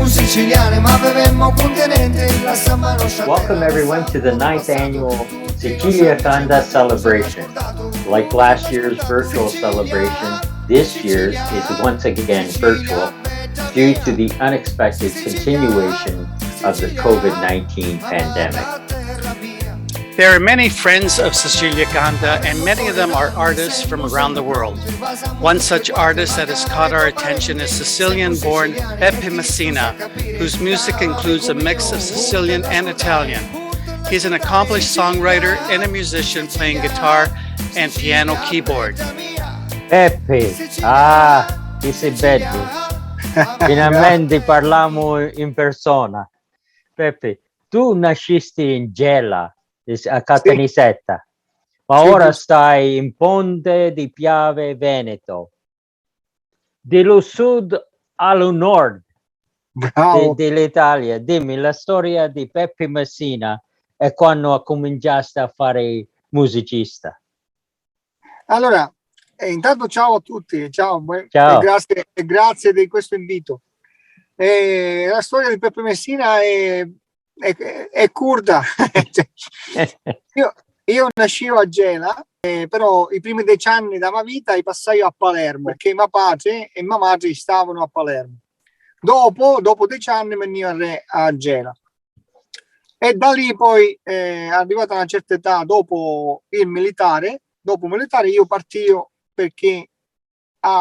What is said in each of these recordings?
Welcome everyone to the 9th annual Sicilia Canda celebration. Like last year's virtual celebration, this year's is once again virtual due to the unexpected continuation of the COVID-19 pandemic. There are many friends of Sicilia Canda, and many of them are artists from around the world. One such artist that has caught our attention is Sicilian-born Pepe Messina, whose music includes a mix of Sicilian and Italian. He's an accomplished songwriter and a musician playing guitar and piano keyboard. Pepe, chi sei bello. Finalmente parliamo in persona. Pepe, tu nascisti in Gela, a Caltanissetta, ma ora stai in Ponte di Piave, Veneto. Dello sud al nord dell'Italia. Dimmi la storia di Pepe Messina e quando ha cominciato a fare musicista. Allora, intanto ciao a tutti, ciao. E grazie di questo invito. La storia di Pepe Messina è curta. io nascevo a Gela, però i primi 10 anni della mia vita li passai a Palermo, perché mio padre e mia madre stavano a Palermo. Dopo 10 anni venivo a Gela. E da lì poi, arrivata a una certa età, dopo militare, io partio perché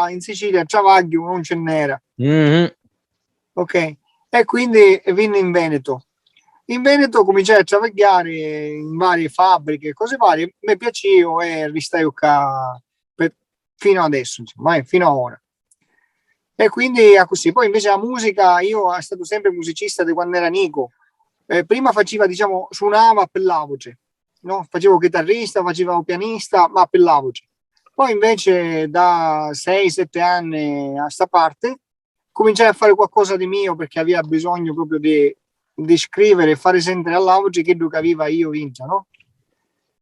in Sicilia a Travaglio non ce n'era. Mm-hmm. Ok, e quindi venne in Veneto. In Veneto cominciai a travagliare in varie fabbriche, cose varie, mi piaceva e ristai qua fino adesso, insomma, fino a ora. E quindi così. Poi invece la musica, io sono stato sempre musicista di quando era Nico. Prima faceva, suonava per la voce, no? Facevo chitarrista, facevo pianista, ma per la voce. Poi invece da 6-7 anni a sta parte cominciai a fare qualcosa di mio perché aveva bisogno proprio di scrivere e fare sentire alla voce che aveva io vinta, no?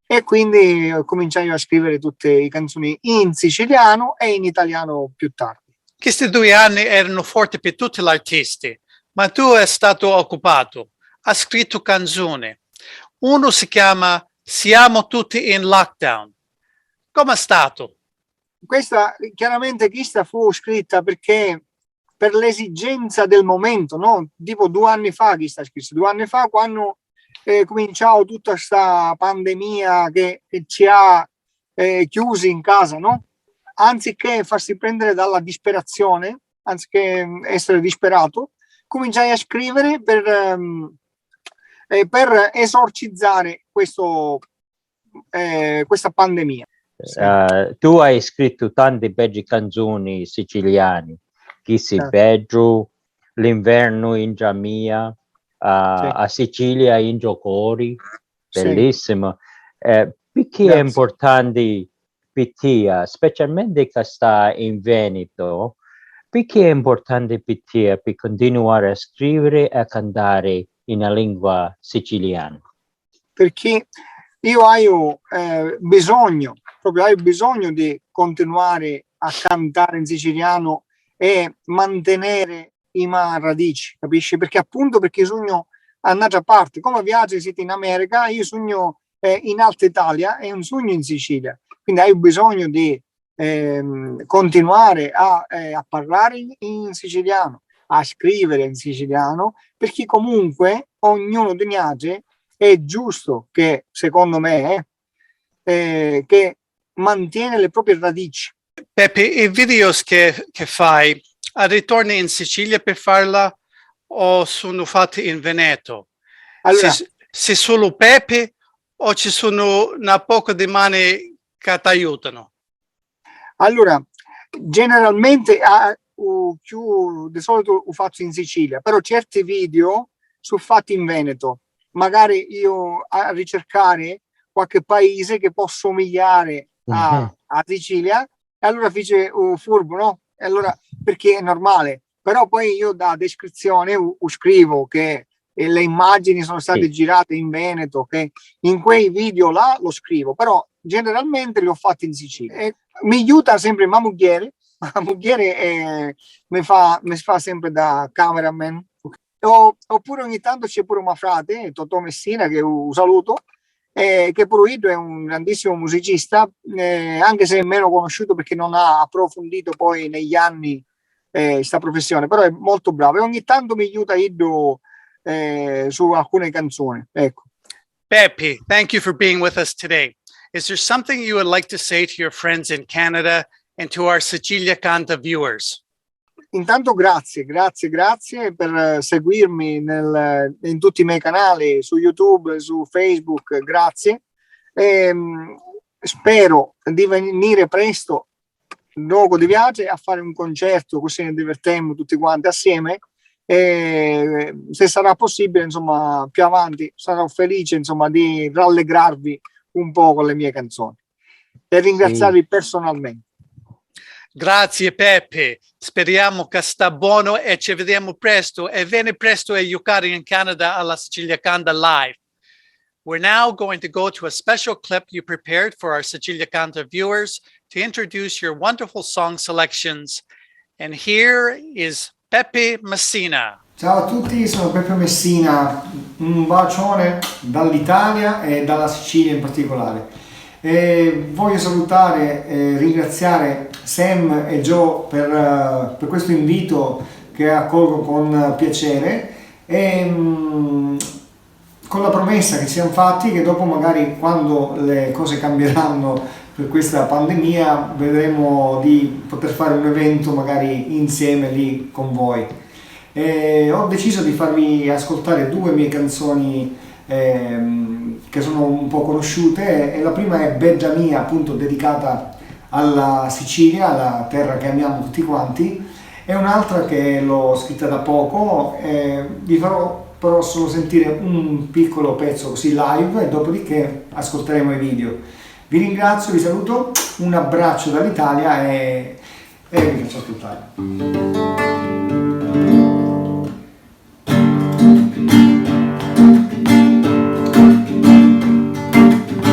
E quindi cominciai a scrivere tutte le canzoni in siciliano e in italiano più tardi. Questi 2 anni erano forti per tutti gli artisti, ma tu sei stato occupato, hai scritto canzoni. Uno si chiama Siamo tutti in lockdown. Com'è stato? Questa fu scritta perché per l'esigenza del momento, no? Tipo 2 anni fa, 2 anni fa, quando cominciò tutta questa pandemia che ci ha chiusi in casa, no? Anziché farsi prendere dalla disperazione, anziché essere disperato, cominciai a scrivere per esorcizzare questa pandemia. Tu hai scritto tante belle canzoni siciliane. Chi si peggio, l'inverno in Giamia, a Sicilia in Giocori, bellissimo. Perché è importante per te, specialmente che sta in Veneto, perché è importante per te per continuare a scrivere e a cantare in lingua siciliana? Perché io ho bisogno di continuare a cantare in siciliano e mantenere i miei radici, capisci? Perché sogno a un'altra parte, come viaggio siete in America, io sogno in Alta Italia e un sogno in Sicilia, quindi hai bisogno di continuare a parlare in siciliano, a scrivere in siciliano, perché comunque ognuno di noi è giusto che, secondo me, che mantiene le proprie radici. Pepe, i video che fai, ritorni in Sicilia per farla o sono fatti in Veneto? Allora, se solo Pepe o ci sono una poco di mani che ti aiutano? Allora, generalmente di solito lo faccio in Sicilia, però certi video sono fatti in Veneto. Magari io a ricercare qualche paese che può somigliare a Sicilia, e allora fece un furbo, no? E allora, perché è normale, però poi io da descrizione scrivo che le immagini sono state girate in Veneto, che in quei video là lo scrivo, però generalmente li ho fatti in Sicilia. E mi aiuta sempre mia moglie mi fa sempre da cameraman, ok? oppure ogni tanto c'è pure un frate, Totò Messina, che un saluto, che pure è un grandissimo musicista, anche se è meno conosciuto perché non ha approfondito poi negli anni questa professione, però è molto bravo e ogni tanto mi aiuta su alcune canzoni. Ecco. Pepe, thank you for being with us today. Is there something you would like to say to your friends in Canada and to our Sicilia Canta viewers? Intanto grazie per seguirmi in tutti i miei canali, su YouTube, su Facebook, grazie. Spero di venire presto, dopo di viaggio, a fare un concerto, così ne divertiamo tutti quanti assieme. E se sarà possibile, insomma, più avanti sarò felice, insomma, di rallegrarvi un po' con le mie canzoni e ringraziarvi personalmente. Grazie Pepe, speriamo che sta buono e ci vediamo presto e vieni presto a giocare in Canada alla Sicilia Canta live. We're now going to go to a special clip you prepared for our Sicilia Canta viewers to introduce your wonderful song selections. And here is Pepe Messina. Ciao a tutti, sono Pepe Messina, un bacione dall'Italia e dalla Sicilia in particolare. Voglio salutare e ringraziare Sam e Joe per questo invito che accolgo con piacere e con la promessa che siamo fatti che dopo magari quando le cose cambieranno per questa pandemia vedremo di poter fare un evento magari insieme lì con voi. Ho deciso di farvi ascoltare due mie canzoni che sono un po' conosciute e la prima è Beggia Mia, appunto dedicata alla Sicilia, alla terra che amiamo tutti quanti, e un'altra che l'ho scritta da poco, vi farò però solo sentire un piccolo pezzo così live e dopodiché ascolteremo i video. Vi ringrazio, vi saluto, un abbraccio dall'Italia e vi faccio ascoltare.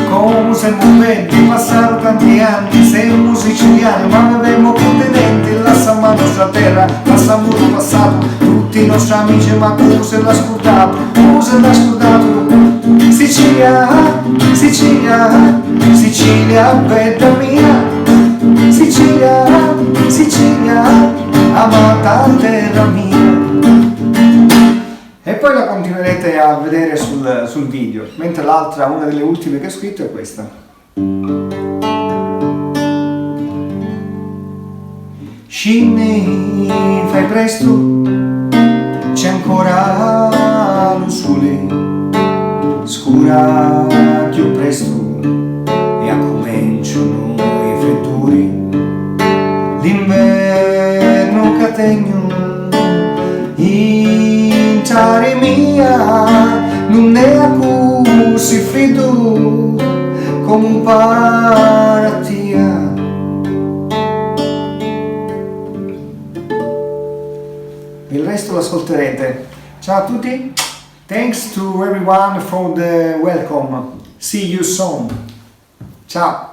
Come siamo belli, passato tanti anni, siamo siciliani, ma avevamo continenti, lasciamo la nostra terra, lasciamo il passato, tutti i nostri amici, ma tu se l'ha scordato, Sicilia, Sicilia, Sicilia, bella mia, Sicilia, Sicilia, amata terra mia. E poi la continuerete a vedere sul video, mentre l'altra, una delle ultime che ho scritto, è questa. Scendi, fai presto, c'è ancora lo sole, scura più presto e accominciano i fredduri, l'inverno categno in terra mia, non è a così freddo come un paratia. Il resto lo ascolterete. Ciao a tutti, thanks to everyone for the welcome. See you soon. Ciao.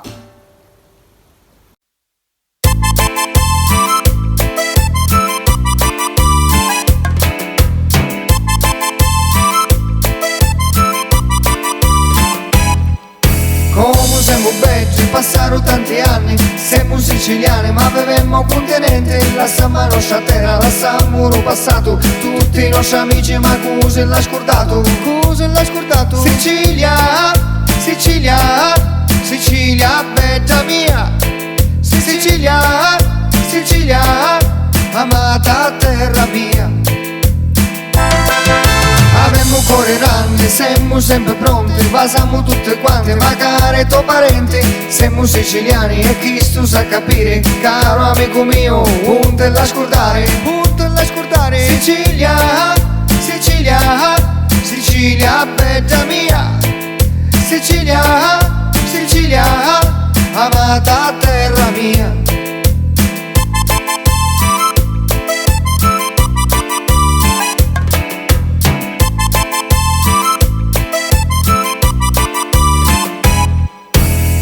Passarono tanti anni, siamo siciliani ma avevamo continente, lasciamo la nostra terra, lasciamo il passato, tutti i nostri amici ma cosa l'ha scordato, Sicilia, Sicilia, Sicilia, bella mia, Sicilia, Sicilia, amata terra mia. Avemmo cuore grande, siamo sempre pronti, pasiamo tutte quante, magari tuoi parenti, siamo siciliani e chi tu sa capire, caro amico mio, non te la scordare, Sicilia, Sicilia, Sicilia, bella mia, Sicilia, Sicilia, amata terra mia.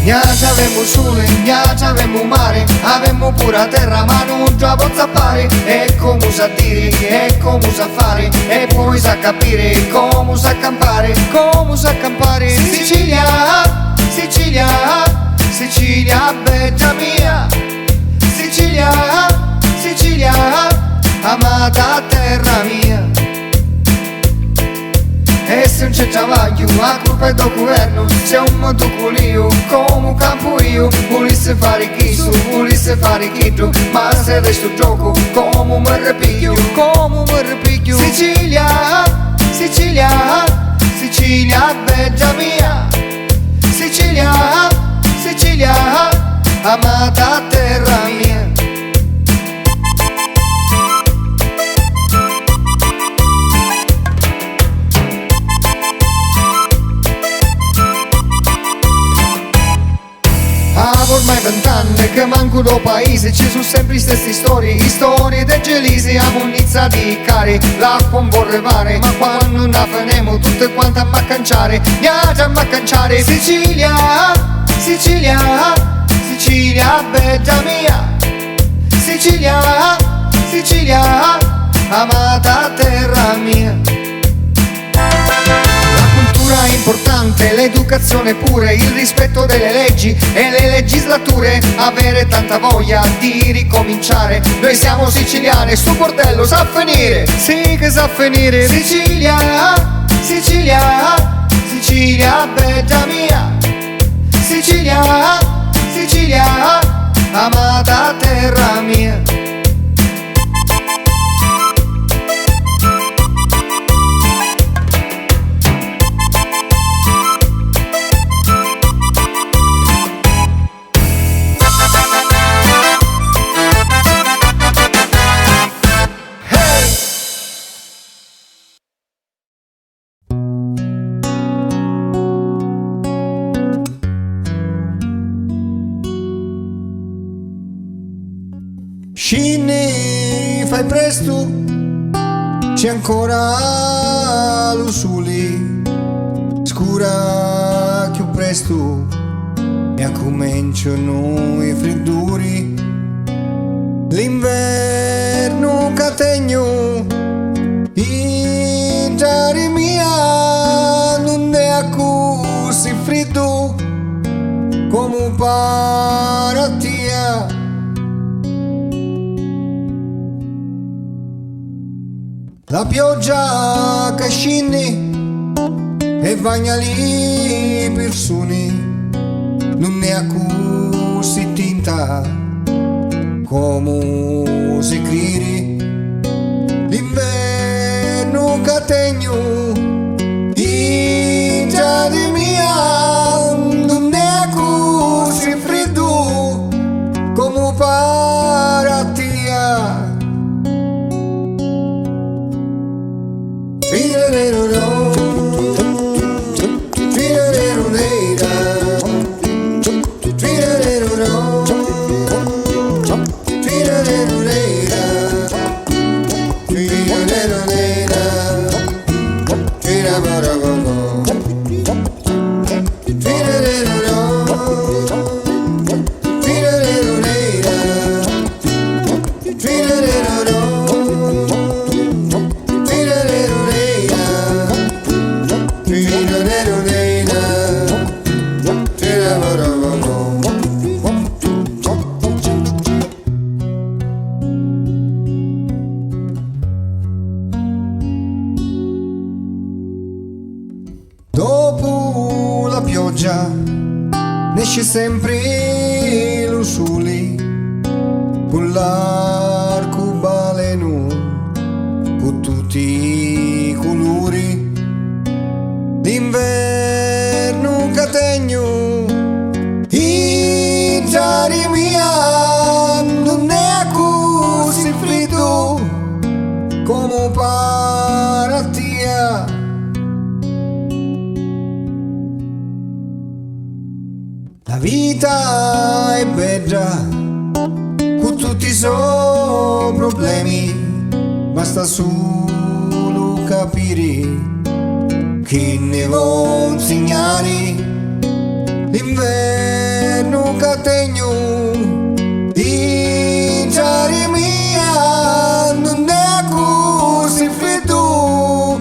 Gnaci avemo sole, gnaci avemo mare, avemo pure terra ma non già può zappare, e come sa dire, e come sa fare, e poi capire come sa campare, come sa campare. Sicilia, Sicilia, Sicilia, bella mia. Sicilia, Sicilia, amata terra mia. E se non c'è travaglio, a colpa del governo, c'è un modo culio, come un campo io. Volesse fare chiso, volesse fare chitto, ma se resto gioco, come mi ripiglio, come mi ripiglio. Sicilia, Sicilia, Sicilia, bella mia. Sicilia, Sicilia, amata terra mia. Ormai 20 anni che manco do paese, ci sono sempre le stesse storie dei gelisi, a munizza di cari, l'acqua non vorrei mare, ma quando non la finiamo tutte quante a maccanciare, niente a maccanciare. Sicilia, Sicilia, Sicilia, bella mia. Sicilia, Sicilia, amata terra mia. È importante, l'educazione pure, il rispetto delle leggi e le legislature, avere tanta voglia di ricominciare. Noi siamo siciliani, sto bordello sa finire, sì che sa finire. Sicilia, Sicilia, Sicilia, bella mia. Sicilia, Sicilia, amata terra mia. Scinni, fai presto, c'è ancora lo sole, scura più presto e cominciano i fredduri. L'inverno categno, in giare mia, non è così freddo come un paratia. La pioggia che scende e bagna le persone, non è così tinta come si crede. L'inverno che tegno in giardino mia, non è così freddo come paratia. Dopo la pioggia esce sempre lo sole con l'arcobaleno, con tutti i colori. D'inverno categno in giardino mia, non è così freddo come paratia. La vita è bella, con tutti i suoi problemi, basta solo capire che ne vuoi insegnare. L'inverno categno in giardino mia, non è così freddo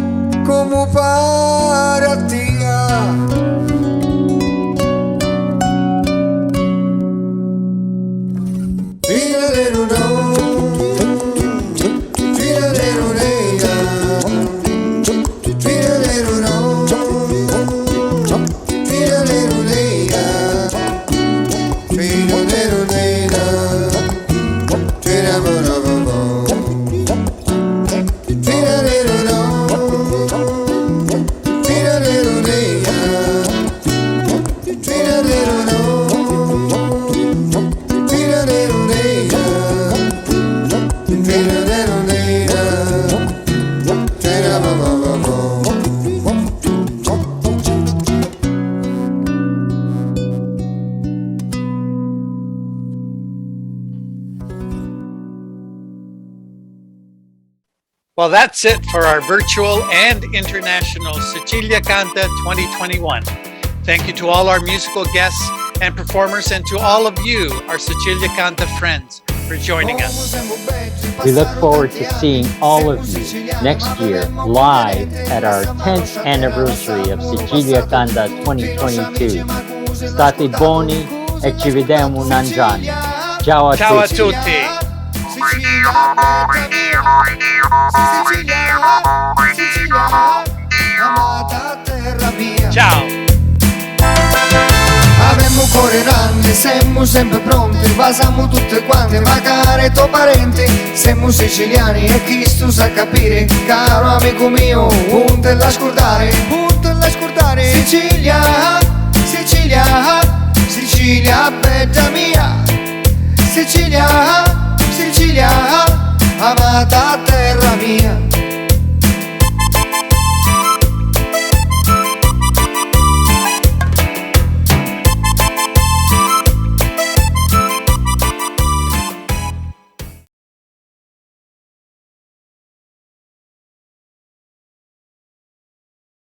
Well, that's it for our virtual and international Sicilia Canta 2021. Thank you to all our musical guests and performers, and to all of you, our Sicilia Canta friends, for joining us. We look forward to seeing all of you next year live at our 10th anniversary of Sicilia Canta 2022. State buoni e ci vediamo un anno. Ciao a Ciao a tutti. tutti. amata terra mia. Ciao. Avemmo cuore grande, siamo sempre pronti, pasiamo tutte quante, magari tuoi parenti, siamo siciliani e chi tu sa capire, caro amico mio, non te la scordare, Sicilia, Sicilia, Sicilia, bella mia, Sicilia, Sicilia, amata terra mia.